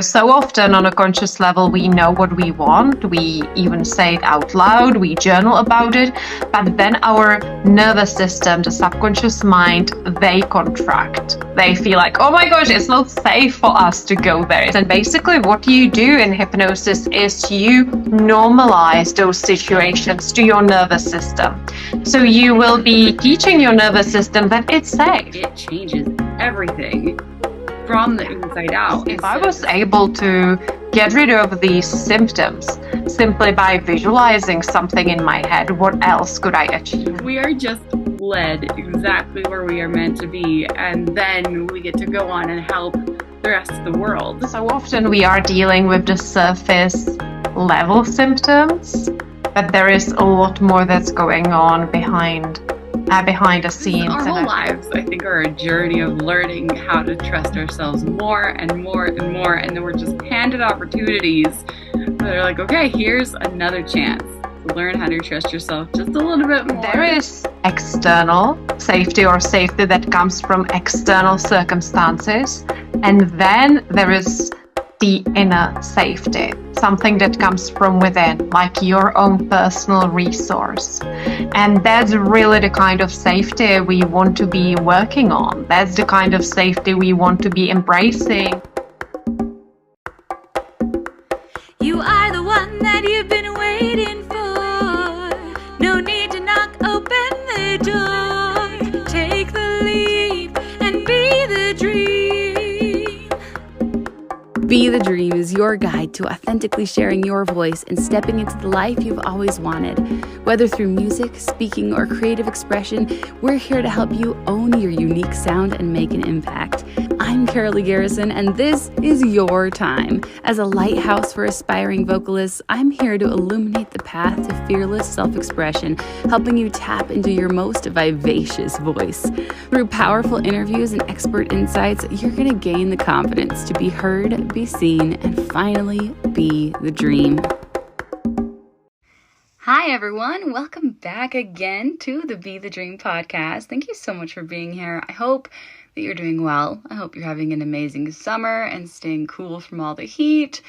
So often on a conscious level, we know what we want. We even say it out loud. We journal about it. But then our nervous system, the subconscious mind, they contract. They feel like, oh my gosh, it's not safe for us to go there. And basically what you do in hypnosis is you normalize those situations to your nervous system. So you will be teaching your nervous system that it's safe. It changes everything from the inside out. If I was able to get rid of these symptoms simply by visualizing something in my head, what else could I achieve? We are just led exactly where we are meant to be, and then we get to go on and help the rest of the world. So often we are dealing with the surface level symptoms, but there is a lot more that's going on behind the scenes. Our whole lives, I think, are a journey of learning how to trust ourselves more and more and more, and then we're just handed opportunities that are like, okay, here's another chance to learn how to trust yourself just a little bit more. There is external safety or safety that comes from external circumstances, and then there is the inner safety, something that comes from within, like your own personal resource. And that's really the kind of safety we want to be working on. That's the kind of safety we want to be embracing. You are the one that you've been waiting for. No need to knock open the door. Take the leap and be the dream. Be the Dream is your guide to authentically sharing your voice and stepping into the life you've always wanted. Whether through music, speaking, or creative expression, we're here to help you own your unique sound and make an impact. I'm Carolee Garrison, and this is your time. As a lighthouse for aspiring vocalists, I'm here to illuminate the path to fearless self-expression, helping you tap into your most vivacious voice. Through powerful interviews and expert insights, you're going to gain the confidence to be heard, be seen, and finally be the dream. Hi everyone, welcome back again to the Be the Dream podcast. Thank you so much for being here. I hope that you're doing well. I hope you're having an amazing summer and staying cool from all the heat.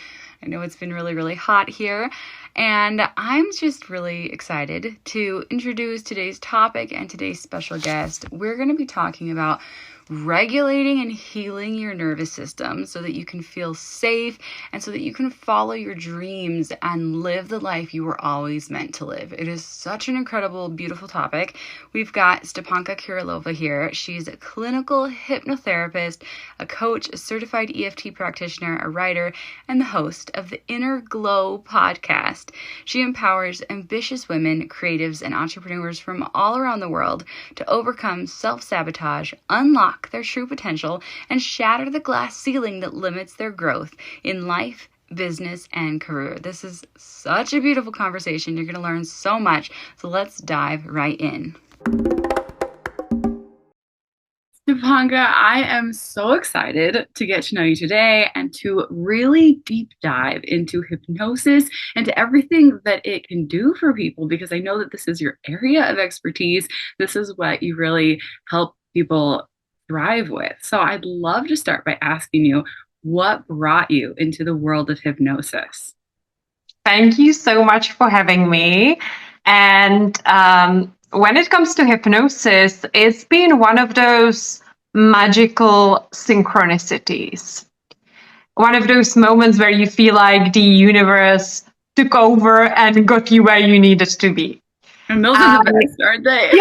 I know it's been really, really hot here, and I'm just really excited to introduce today's topic and today's special guest. We're going to be talking about regulating and healing your nervous system so that you can feel safe and so that you can follow your dreams and live the life you were always meant to live. It is such an incredible, beautiful topic. We've got Stepanka Kuralova here. She's a clinical hypnotherapist, a coach, a certified EFT practitioner, a writer, and the host of the Inner Glow podcast. She empowers ambitious women, creatives, and entrepreneurs from all around the world to overcome self-sabotage, unlock their true potential, and shatter the glass ceiling that limits their growth in life, business, and career. This is such a beautiful conversation. You're going to learn so much. So let's dive right in. Stepanka, I am so excited to get to know you today and to really deep dive into hypnosis and to everything that it can do for people, because I know that this is your area of expertise. This is what you really help people thrive with. So I'd love to start by asking you, what brought you into the world of hypnosis? Thank you so much for having me. And when it comes to hypnosis, it's been one of those magical synchronicities. One of those moments where you feel like the universe took over and got you where you needed to be. And those are the best, aren't they?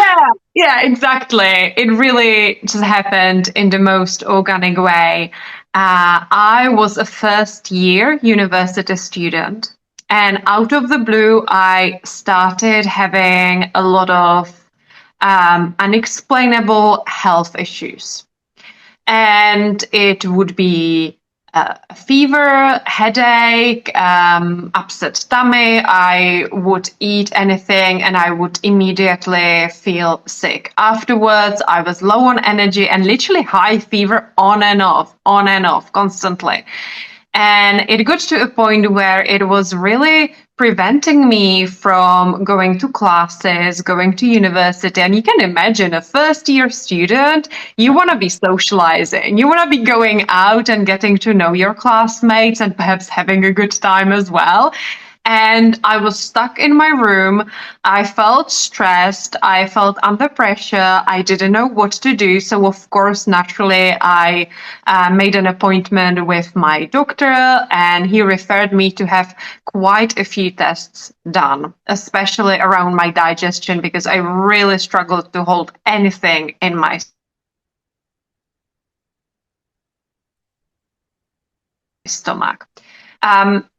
Yeah, exactly. It really just happened in the most organic way. I was a first-year university student, and out of the blue, I started having a lot of unexplainable health issues. And it would be fever, headache, upset stomach. I would eat anything and I would immediately feel sick. Afterwards, I was low on energy and literally high fever on and off, constantly. And it got to a point where it was really preventing me from going to classes, going to university. And you can imagine a first year student, you want to be socializing, you want to be going out and getting to know your classmates and perhaps having a good time as well. And I was stuck in my room. I felt stressed. I felt under pressure. I didn't know what to do. So, of course, naturally, I made an appointment with my doctor, and he referred me to have quite a few tests done, especially around my digestion, because I really struggled to hold anything in my stomach.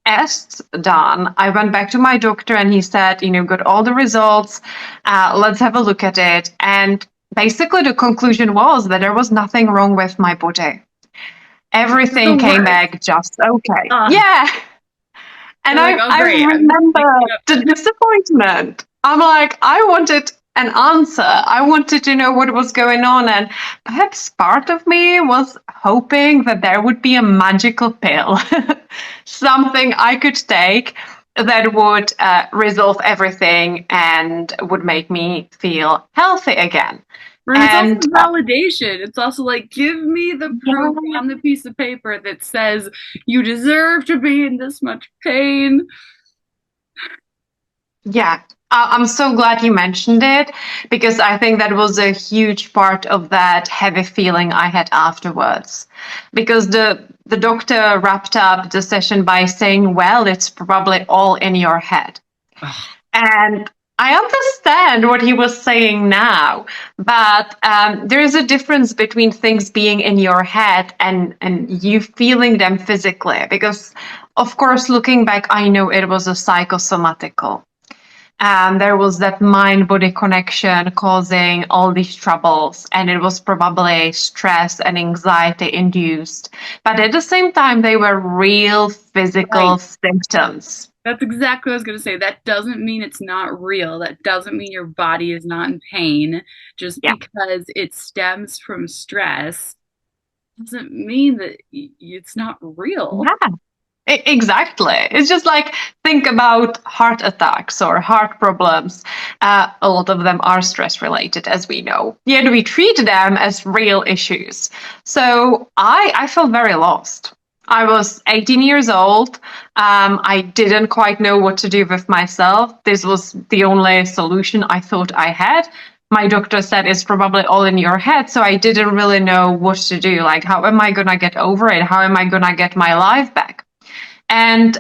Tests done, I went back to my doctor and he said, got all the results. Let's have a look at it. And basically the conclusion was that there was nothing wrong with my body. Everything came back just okay. Yeah. And I remember the disappointment. I'm like, I wanted an answer. I wanted to know what was going on. And perhaps part of me was hoping that there would be a magical pill, something I could take that would resolve everything and would make me feel healthy again. And it's also validation. It's also like, give me the proof on the piece of paper that says you deserve to be in this much pain. Yeah. I'm so glad you mentioned it, because I think that was a huge part of that heavy feeling I had afterwards. Because the doctor wrapped up the session by saying, well, it's probably all in your head. And I understand what he was saying now, but there is a difference between things being in your head and you feeling them physically. Because, of course, looking back, I know it was a psychosomatical. And there was that mind-body connection causing all these troubles, and it was probably stress and anxiety induced. But at the same time, they were real physical symptoms. That's exactly what I was going to say. That doesn't mean it's not real. That doesn't mean your body is not in pain. Just because it stems from stress doesn't mean that it's not real. Yeah. Exactly. It's just like, think about heart attacks or heart problems. A lot of them are stress related, as we know. Yet we treat them as real issues. So I felt very lost. I was 18 years old. I didn't quite know what to do with myself. This was the only solution I thought I had. My doctor said it's probably all in your head. So I didn't really know what to do. Like, how am I going to get over it? How am I going to get my life back? And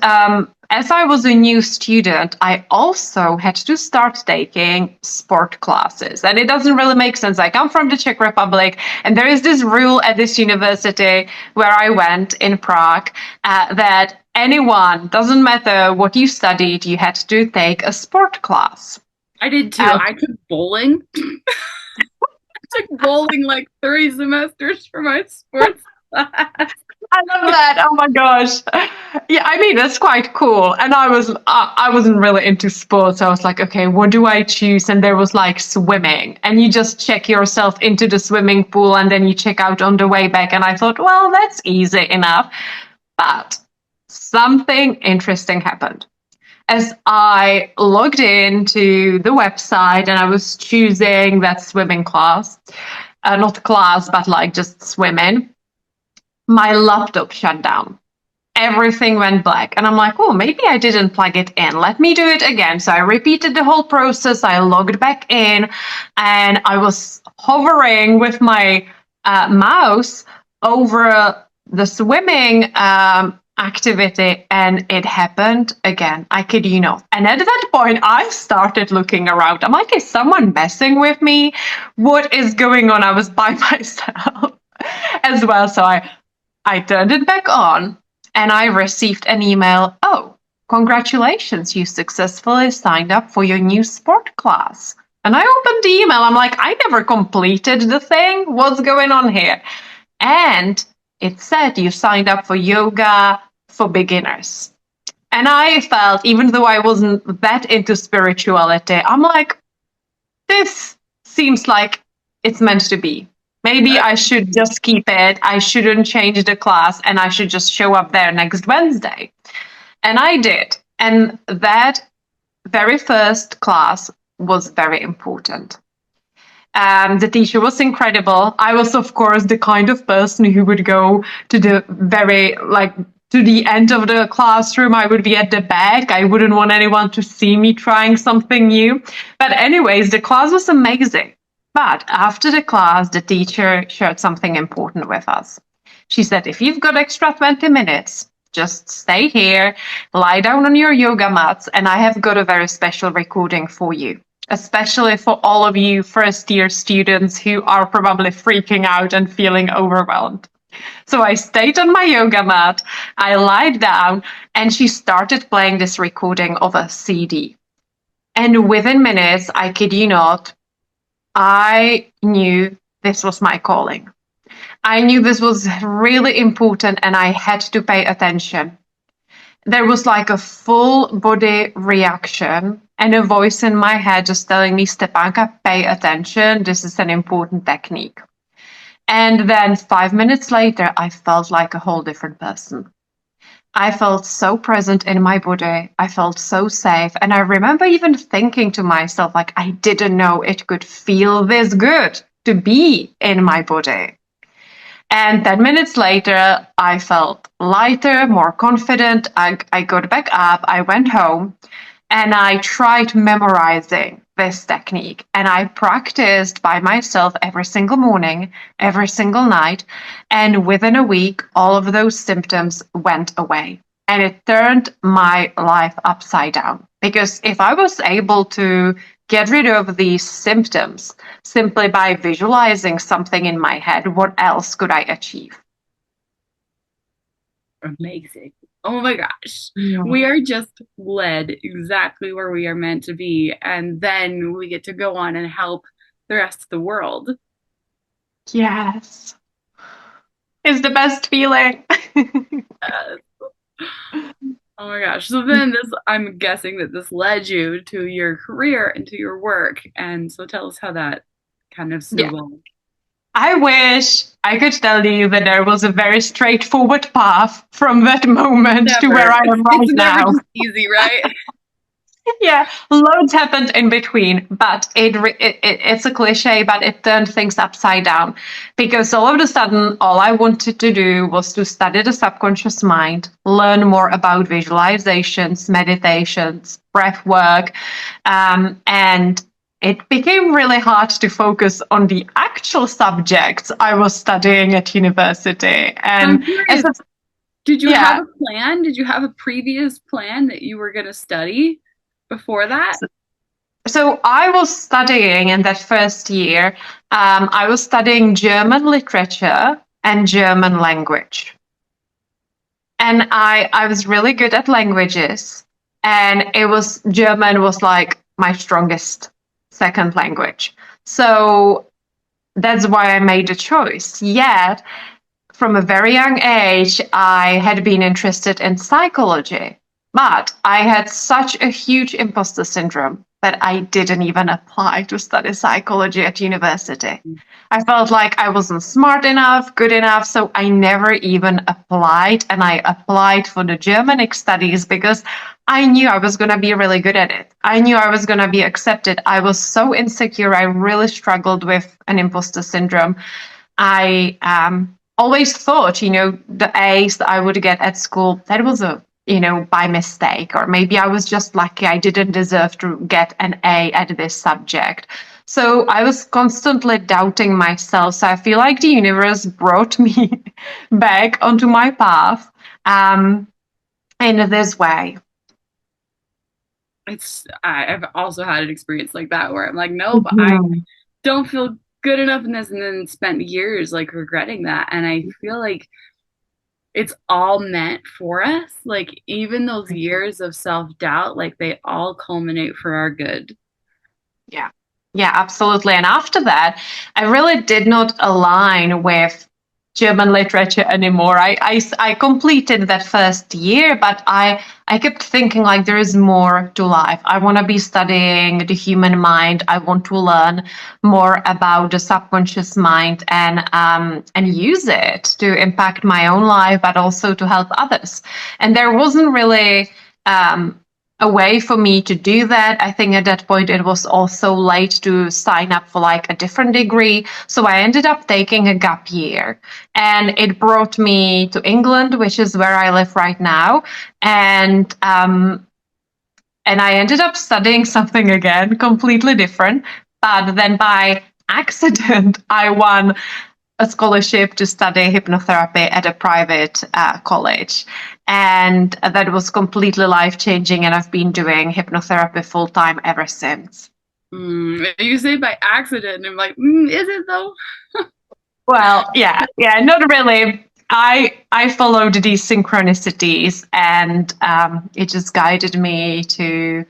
as I was a new student, I also had to start taking sport classes. And it doesn't really make sense. I come from the Czech Republic, and there is this rule at this university where I went in Prague that anyone, doesn't matter what you studied, you had to take a sport class. I did too. I took bowling. I took bowling like 3 semesters for my sports class. I love that. Oh my gosh. Yeah, I mean, that's quite cool. And I wasn't really into sports. I was like, okay, what do I choose? And there was like swimming, and you just check yourself into the swimming pool and then you check out on the way back. And I thought, well, that's easy enough. But something interesting happened. As I logged into the website and I was choosing that swimming class, not class, but like just swimming, my laptop shut down. Everything went black. And I'm like, oh, maybe I didn't plug it in. Let me do it again. So I repeated the whole process. I logged back in and I was hovering with my mouse over the swimming activity, and it happened again. I kid you not. And at that point, I started looking around. I'm like, is someone messing with me? What is going on? I was by myself as well. So I turned it back on and I received an email. Oh, congratulations, you successfully signed up for your new sport class. And I opened the email. I'm like, I never completed the thing. What's going on here? And it said you signed up for yoga for beginners. And I felt, even though I wasn't that into spirituality, I'm like, this seems like it's meant to be. Maybe I should just keep it. I shouldn't change the class and I should just show up there next Wednesday. And I did. And that very first class was very important. The teacher was incredible. I was, of course, the kind of person who would go to the to the end of the classroom. I would be at the back. I wouldn't want anyone to see me trying something new. But anyways, the class was amazing. But after the class, the teacher shared something important with us. She said, if you've got extra 20 minutes, just stay here, lie down on your yoga mats, and I have got a very special recording for you, especially for all of you first-year students who are probably freaking out and feeling overwhelmed. So I stayed on my yoga mat, I lied down, and she started playing this recording of a CD. And within minutes, I kid you not, I knew this was my calling. I knew this was really important and I had to pay attention. There was like a full body reaction and a voice in my head just telling me, Stepanka, pay attention. This is an important technique. And then 5 minutes later, I felt like a whole different person. I felt so present in my body. I felt so safe. And I remember even thinking to myself, like, I didn't know it could feel this good to be in my body. And 10 minutes later, I felt lighter, more confident. I got back up, I went home, and I tried memorizing this technique. And I practiced by myself every single morning, every single night. And within a week, all of those symptoms went away. And it turned my life upside down. Because if I was able to get rid of these symptoms simply by visualizing something in my head, what else could I achieve? Amazing. Oh my gosh. Yeah. We are just led exactly where we are meant to be. And then we get to go on and help the rest of the world. Yes. It's the best feeling. Yes. Oh my gosh. So then I'm guessing that this led you to your career and to your work. And so tell us how that kind of snowballed. I wish I could tell you that there was a very straightforward path from that moment to where I am right now. It's never just easy, right? Yeah, loads happened in between, but it's a cliche, but it turned things upside down because all of a sudden, all I wanted to do was to study the subconscious mind, learn more about visualizations, meditations, breath work, and it became really hard to focus on the actual subjects I was studying at university. And did you have a plan? Did you have a previous plan that you were going to study before that? So I was studying in that first year, I was studying German literature and German language. And I was really good at languages. And German was like my strongest second language. So that's why I made the choice. Yet, from a very young age, I had been interested in psychology. But I had such a huge imposter syndrome that I didn't even apply to study psychology at university. I felt like I wasn't smart enough, good enough, so I never even applied. And I applied for the Germanic studies because I knew I was going to be really good at it. I knew I was going to be accepted. I was so insecure. I really struggled with an imposter syndrome. I always thought, the A's that I would get at school, that was by mistake, or maybe I was just lucky. I didn't deserve to get an A at this subject. So I was constantly doubting myself. So I feel like the universe brought me back onto my path in this way. I've also had an experience like that where I'm like, nope, I don't feel good enough in this, and then spent years like regretting that. And I feel like it's all meant for us. Like even those years of self-doubt, like they all culminate for our good. Yeah, absolutely. And after that, I really did not align with German literature anymore. I completed that first year, but I kept thinking like there is more to life. I want to be studying the human mind. I want to learn more about the subconscious mind and use it to impact my own life, but also to help others. And there wasn't really a way for me to do that. I think at that point it was also late to sign up for like a different degree. So I ended up taking a gap year, and it brought me to England, which is where I live right now. And I ended up studying something again, completely different. But then by accident, I won a scholarship to study hypnotherapy at a private college. And that was completely life-changing. And I've been doing hypnotherapy full-time ever since. You say by accident, and I'm like, is it though? Well, yeah, not really. I followed these synchronicities, and it just guided me to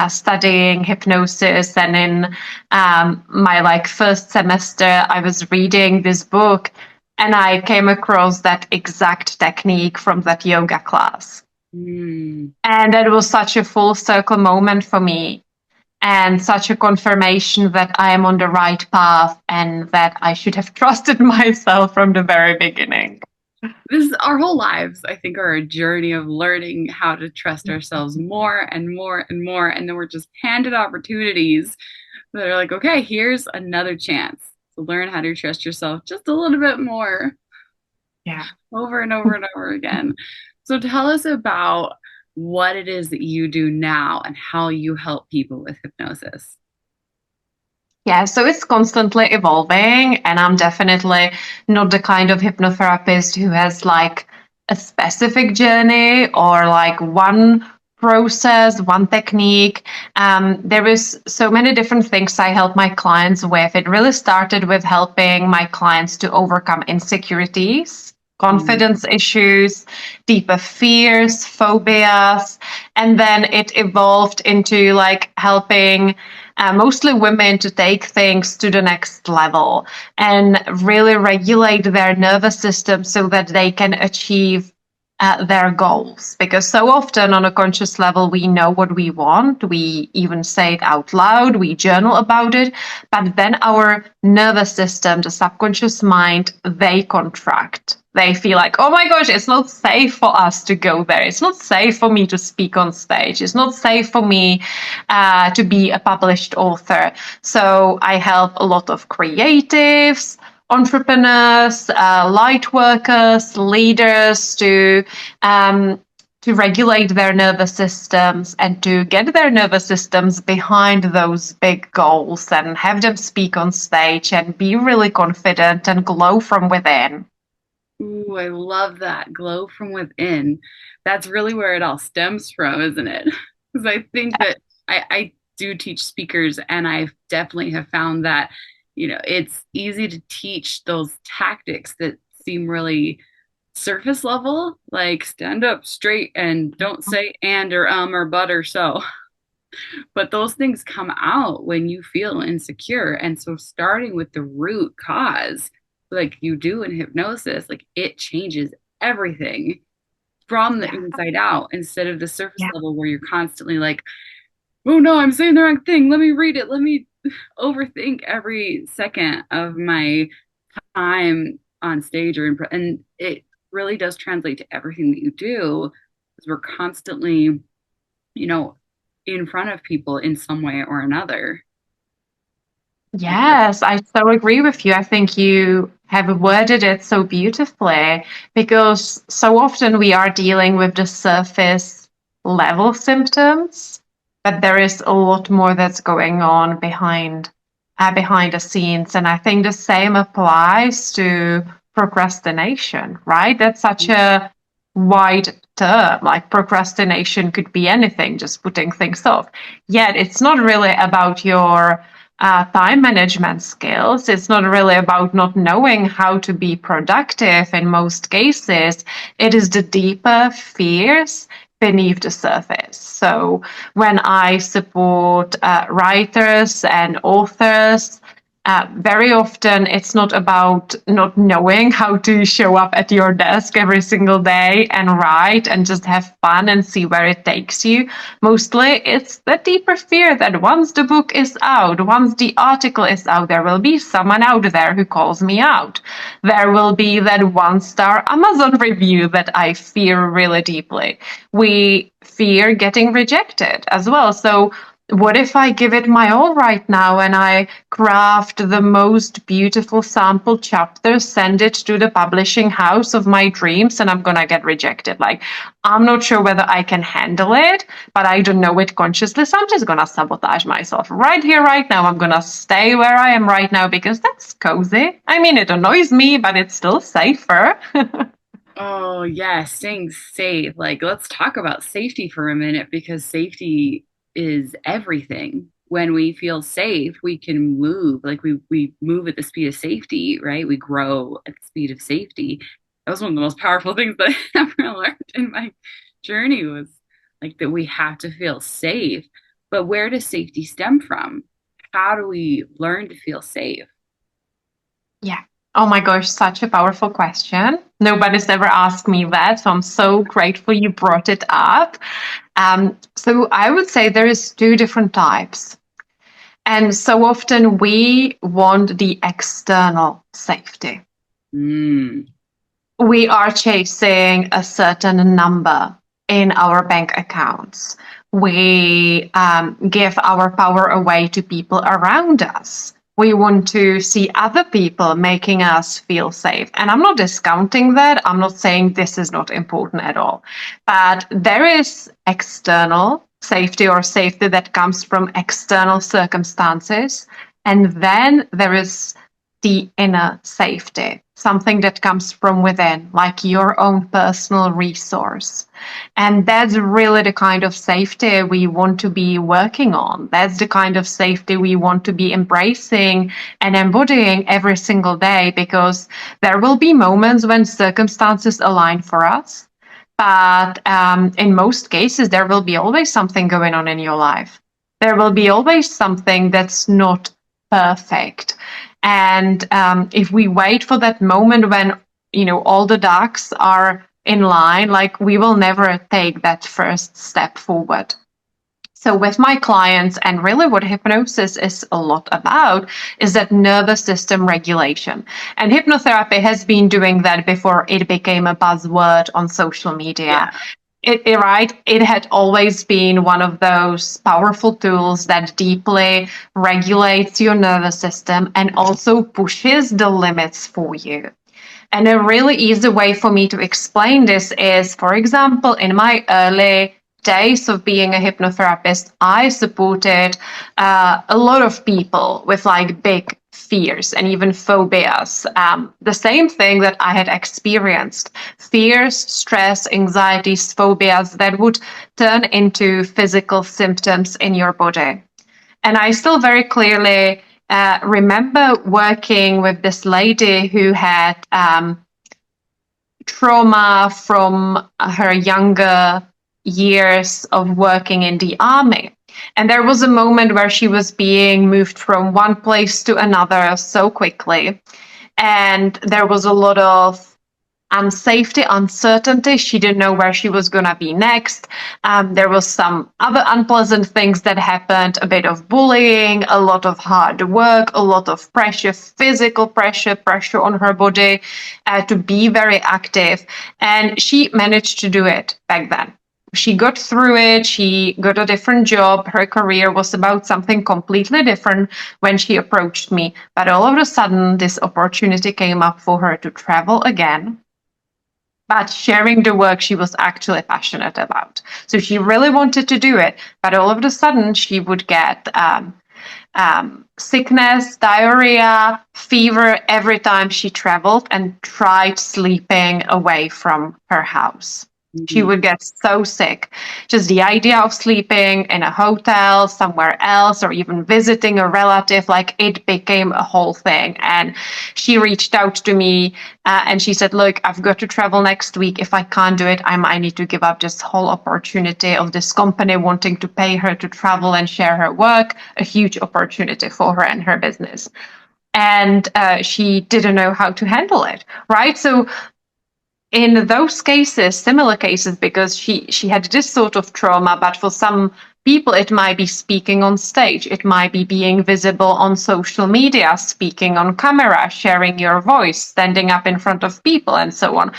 studying hypnosis. And in my like first semester, I was reading this book, and I came across that exact technique from that yoga class. And that was such a full circle moment for me, and such a confirmation that I am on the right path and that I should have trusted myself from the very beginning. Our whole lives, I think, are a journey of learning how to trust ourselves more and more and more. And then we're just handed opportunities that are like, okay, here's another chance to learn how to trust yourself just a little bit more. Yeah. Over and over and over again. So tell us about what it is that you do now and how you help people with hypnosis. Yeah, so it's constantly evolving, and I'm definitely not the kind of hypnotherapist who has like a specific journey or like one process, one technique. There is so many different things I help my clients with. It really started with helping my clients to overcome insecurities, confidence issues, deeper fears, phobias, and then it evolved into like helping mostly women to take things to the next level and really regulate their nervous system so that they can achieve their goals. Because so often on a conscious level, we know what we want. We even say it out loud. We journal about it. But then our nervous system, the subconscious mind, they contract. They feel like, oh my gosh, it's not safe for us to go there. It's not safe for me to speak on stage. It's not safe for me to be a published author. So I help a lot of creatives, entrepreneurs, light workers, leaders to regulate their nervous systems and to get their nervous systems behind those big goals and have them speak on stage and be really confident and glow from within. Ooh, I love that. Glow from within. That's really where it all stems from, isn't it? Because I think that I do teach speakers, and I definitely have found that, it's easy to teach those tactics that seem really surface level, like stand up straight and don't say and or but or so. But those things come out when you feel insecure. And so starting with the root cause, like you do in hypnosis, like it changes everything from the inside out instead of the surface level where you're constantly like, oh no, I'm saying the wrong thing. Let me read it. Let me overthink every second of my time on stage and it really does translate to everything that you do, because we're constantly, in front of people in some way or another. Yes, I so agree with you. I think you have worded it so beautifully, because so often we are dealing with the surface level symptoms, but there is a lot more that's going on behind the scenes. And I think the same applies to procrastination, right? That's such a wide term. Like procrastination could be anything, just putting things off. Yet it's not really about your time management skills. It's not really about not knowing how to be productive in most cases. It is the deeper fears beneath the surface. So when I support writers and authors, Very often, it's not about not knowing how to show up at your desk every single day and write and just have fun and see where it takes you. Mostly, it's the deeper fear that once the book is out, once the article is out, there will be someone out there who calls me out. There will be that 1-star Amazon review that I fear really deeply. We fear getting rejected as well. So what if I give it my all right now and I craft the most beautiful sample chapter, send it to the publishing house of my dreams, and I'm gonna get rejected? Like, I'm not sure whether I can handle it, but I don't know it consciously, so I'm just gonna sabotage myself right here, right now. I'm gonna stay where I am right now because that's cozy. I mean, it annoys me, but it's still safer. Oh, yeah, staying safe. Like, let's talk about safety for a minute, because safety is everything. When we feel safe, we can move. Like, we move at the speed of safety, right? We grow at the speed of safety. That was one of the most powerful things that I ever learned in my journey, was like that we have to feel safe. But where does safety stem from? How do we learn to feel safe? Yeah. Oh my gosh, such a powerful question. Nobody's ever asked me that, so I'm so grateful you brought it up. So I would say there is 2 different types. And so often we want the external safety. We are chasing a certain number in our bank accounts. We give our power away to people around us. We want to see other people making us feel safe. And I'm not discounting that. I'm not saying this is not important at all. But there is external safety, or safety that comes from external circumstances. And then there is the inner safety, something that comes from within, like your own personal resource. And that's really the kind of safety we want to be working on. That's the kind of safety we want to be embracing and embodying every single day, because there will be moments when circumstances align for us. But in most cases, there will be always something going on in your life. There will be always something that's not perfect. And if we wait for that moment when, all the ducks are in line, like, we will never take that first step forward. So with my clients, and really what hypnosis is a lot about, is that nervous system regulation. And hypnotherapy has been doing that before it became a buzzword on social media. Yeah. It had always been one of those powerful tools that deeply regulates your nervous system and also pushes the limits for you. And a really easy way for me to explain this is, for example, in my early days of being a hypnotherapist, I supported a lot of people with like big fears and even phobias. The same thing that I had experienced: fears, stress, anxieties, phobias that would turn into physical symptoms in your body. And I still very clearly remember working with this lady who had trauma from her younger years of working in the army. And there was a moment where she was being moved from one place to another so quickly. And there was a lot of safety, uncertainty. She didn't know where she was going to be next. There was some other unpleasant things that happened, a bit of bullying, a lot of hard work, a lot of pressure, physical pressure on her body to be very active. And she managed to do it back then. She got through it. She got a different job. Her career was about something completely different when she approached me. But all of a sudden, this opportunity came up for her to travel again, but sharing the work she was actually passionate about. So she really wanted to do it, but all of a sudden she would get sickness, diarrhea, fever every time she traveled and tried sleeping away from her house. She would get so sick. Just the idea of sleeping in a hotel somewhere else, or even visiting a relative, like, it became a whole thing. And she reached out to me and she said, look, I've got to travel next week. If I can't do it, I might need to give up this whole opportunity of this company wanting to pay her to travel and share her work, a huge opportunity for her and her business. and she didn't know how to handle it, right? So in those cases, similar cases, because she had this sort of trauma, but for some people it might be speaking on stage, it might be being visible on social media, speaking on camera, sharing your voice, standing up in front of people, and so on.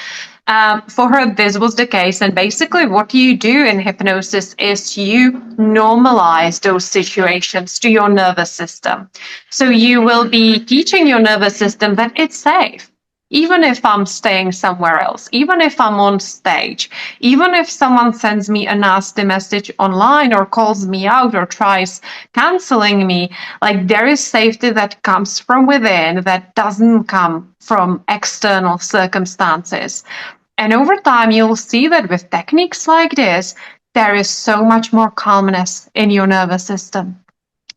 For her, this was the case. And basically, what you do in hypnosis is you normalize those situations to your nervous system. So you will be teaching your nervous system that it's safe. Even if I'm staying somewhere else, even if I'm on stage, even if someone sends me a nasty message online or calls me out or tries canceling me, like there is safety that comes from within that doesn't come from external circumstances. And over time, you'll see that with techniques like this, there is so much more calmness in your nervous system.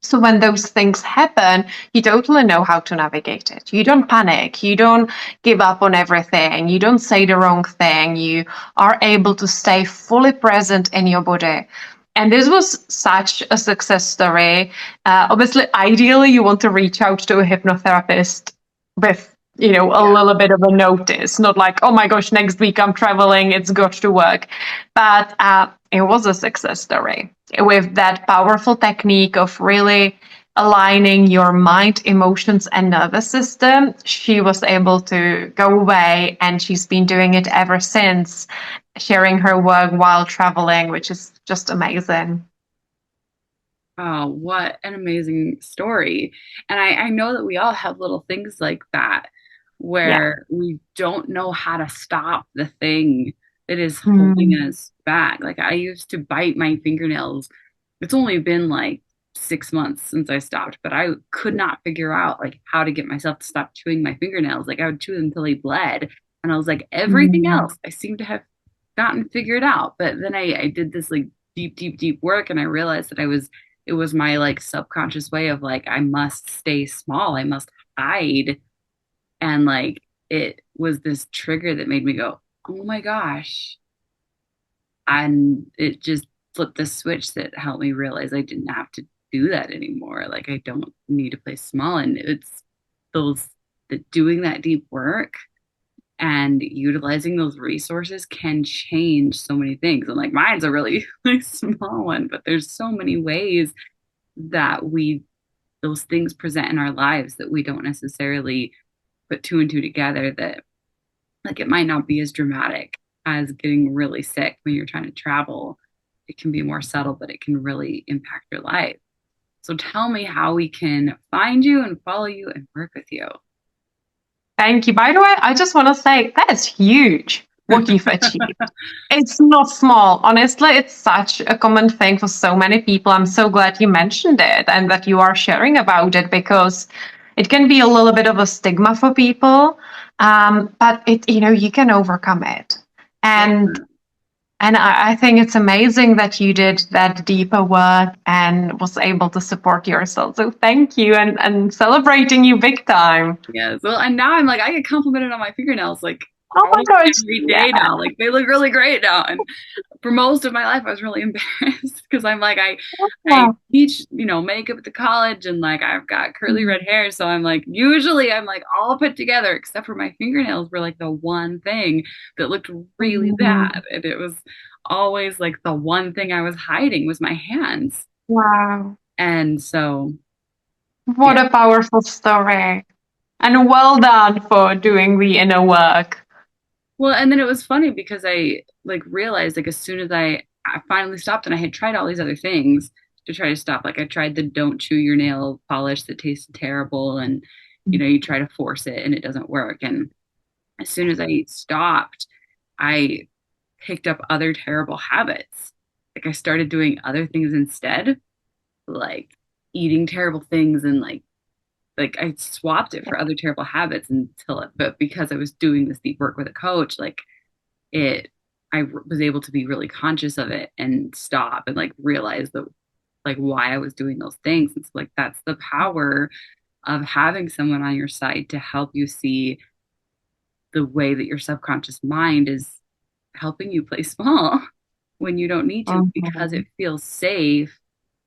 So when those things happen, you totally know how to navigate it. You don't panic. You don't give up on everything. You don't say the wrong thing. You are able to stay fully present in your body. And this was such a success story. Obviously, ideally, you want to reach out to a hypnotherapist with a little bit of a notice, not like, oh my gosh, next week I'm traveling, it's got to work. But it was a success story with that powerful technique of really aligning your mind, emotions, and nervous system. She was able to go away, and she's been doing it ever since, sharing her work while traveling, which is just amazing. Oh, what an amazing story. And I know that we all have little things like that where we don't know how to stop the thing that is holding us back. Like I used to bite my fingernails. It's only been like 6 months since I stopped, but I could not figure out like how to get myself to stop chewing my fingernails. Like I would chew them until they bled. And I was like, everything else I seem to have gotten figured out. But then I did this like deep work, and I realized that it was my like subconscious way of like, I must stay small, I must hide. And like it was this trigger that made me go, oh my gosh. And it just flipped the switch that helped me realize I didn't have to do that anymore. Like I don't need to play small. And it's doing that deep work and utilizing those resources can change so many things. And like mine's a really like small one, but there's so many ways that those things present in our lives that we don't necessarily put two and two together, that like it might not be as dramatic as getting really sick when you're trying to travel. It can be more subtle, but it can really impact your life. So tell me how we can find you and follow you and work with you. Thank you. By the way, I just want to say that's huge what you've achieved. It's not small. Honestly, it's such a common thing for so many people. I'm so glad you mentioned it and that you are sharing about it, because it can be a little bit of a stigma for people. But you can overcome it. And I think it's amazing that you did that deeper work and was able to support yourself. So thank you, and celebrating you big time. Yes. Well, and now I'm like, I get complimented on my fingernails like oh my gosh, every day now. Like they look really great now. And for most of my life, I was really embarrassed because I'm like, I teach, makeup at the college, and like I've got curly red hair. So I'm like, usually I'm like all put together, except for my fingernails were like the one thing that looked really bad. And it was always like the one thing I was hiding was my hands. Wow. And so. What a powerful story. And well done for doing the inner work. Well, and then it was funny because I like realized like as soon as I finally stopped, and I had tried all these other things to try to stop. Like I tried the don't chew your nail polish that tasted terrible, and you try to force it and it doesn't work. And as soon as I stopped, I picked up other terrible habits. Like I started doing other things instead, like eating terrible things, and like I swapped it for other terrible habits but because I was doing this deep work with a coach, like I was able to be really conscious of it and stop and like realize that like why I was doing those things. It's like, that's the power of having someone on your side to help you see the way that your subconscious mind is helping you play small when you don't need to, because it feels safe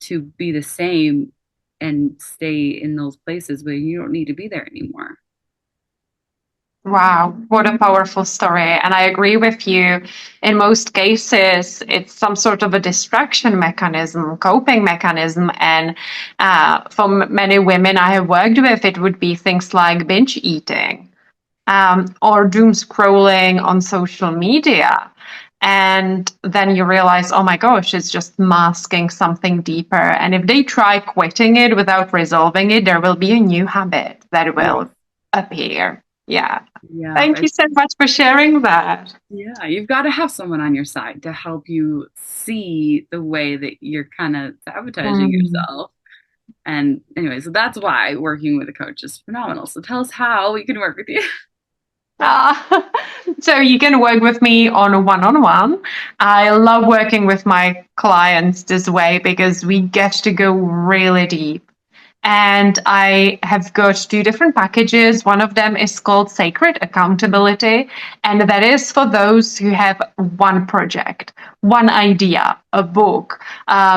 to be the same and stay in those places where you don't need to be there anymore. Wow, what a powerful story. And I agree with you. In most cases, it's some sort of a distraction mechanism, coping mechanism. And for many women I have worked with, it would be things like binge eating, or doom scrolling on social media. And then you realize, oh my gosh, it's just masking something deeper. And if they try quitting it without resolving it, there will be a new habit that will appear. Yeah. Yeah. Thank you so much for sharing that. Yeah. You've got to have someone on your side to help you see the way that you're kind of sabotaging yourself. And anyway, so that's why working with a coach is phenomenal. So tell us how we can work with you. So you can work with me on a one-on-one. I love working with my clients this way because we get to go really deep. And I have got two different packages. One of them is called Sacred Accountability. And that is for those who have one project, one idea, a book,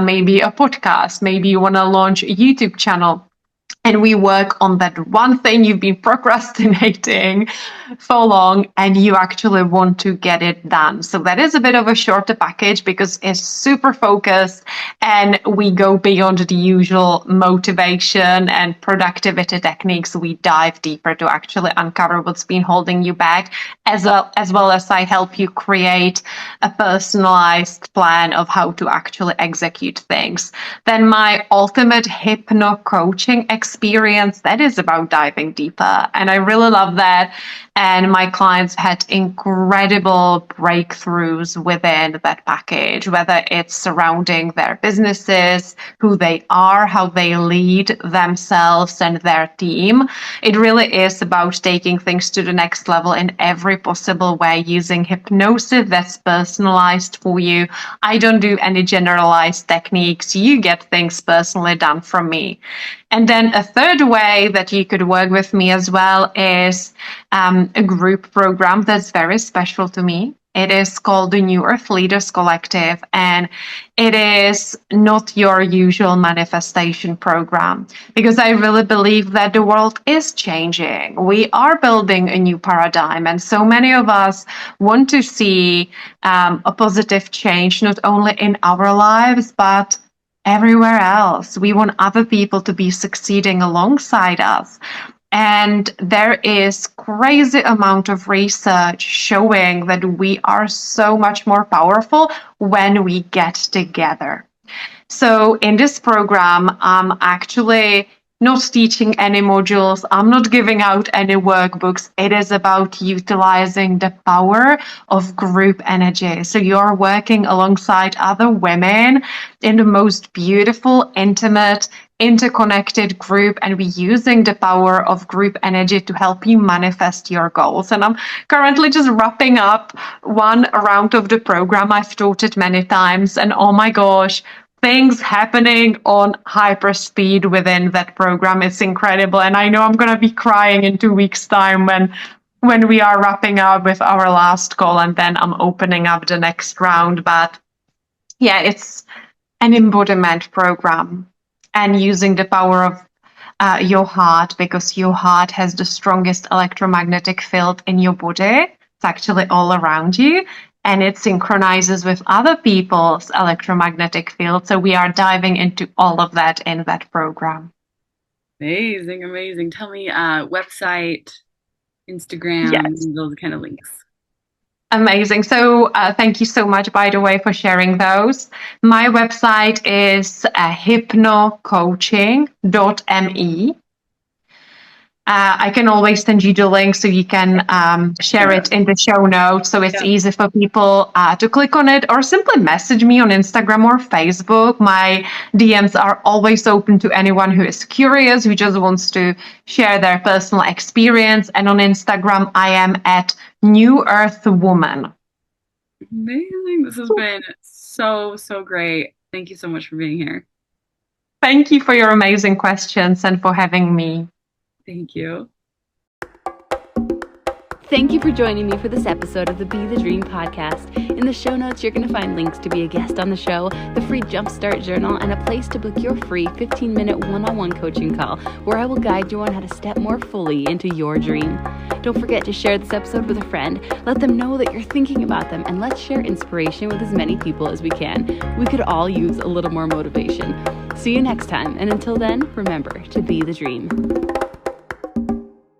maybe a podcast, maybe you want to launch a YouTube channel. And we work on that one thing you've been procrastinating for long and you actually want to get it done. So that is a bit of a shorter package because it's super focused and we go beyond the usual motivation and productivity techniques. We dive deeper to actually uncover what's been holding you back, as well as I help you create a personalized plan of how to actually execute things. Then my ultimate hypno coaching experience, that is about diving deeper. And I really love that. And my clients had incredible breakthroughs within that package, whether it's surrounding their businesses, who they are, how they lead themselves and their team. It really is about taking things to the next level in every possible way using hypnosis that's personalized for you. I don't do any generalized techniques. You get things personally done from me. And then a third way that you could work with me as well is a group program that's very special to me. It is called the New Earth Leaders Collective, and it is not your usual manifestation program because I really believe that the world is changing. We are building a new paradigm, and so many of us want to see a positive change, not only in our lives, but everywhere else. We want other people to be succeeding alongside us. And there is crazy amount of research showing that we are so much more powerful when we get together. So in this program, I'm actually not teaching any modules. I'm not giving out any workbooks. It is about utilizing the power of group energy. So you're working alongside other women in the most beautiful, intimate, interconnected group, and we're using the power of group energy to help you manifest your goals. And I'm currently just wrapping up one round of the program. I've taught it many times, and oh my gosh, things happening on hyper speed within that program. It's incredible. And I know I'm going to be crying in 2 weeks' time when we are wrapping up with our last call, and then I'm opening up the next round. But yeah, it's an embodiment program and using the power of your heart, because your heart has the strongest electromagnetic field in your body. It's actually all around you. And it synchronizes with other people's electromagnetic field. So we are diving into all of that in that program. Amazing, amazing. Tell me website, Instagram, Yes. those kind of links. Amazing. So thank you so much, by the way, for sharing those. My website is hypnocoaching.me. I can always send you the link so you can share it in the show notes, so it's easy for people to click on it, or simply message me on Instagram or Facebook. My DMs are always open to anyone who is curious, who just wants to share their personal experience. And on Instagram, I am at New Earth Woman. Amazing. This has been so great. Thank you so much for being here. Thank you for your amazing questions and for having me. Thank you. Thank you for joining me for this episode of the Be the Dream podcast. In the show notes, you're going to find links to be a guest on the show, the free Jumpstart Journal, and a place to book your free 15-minute one-on-one coaching call where I will guide you on how to step more fully into your dream. Don't forget to share this episode with a friend. Let them know that you're thinking about them, and let's share inspiration with as many people as we can. We could all use a little more motivation. See you next time, and until then, remember to be the dream.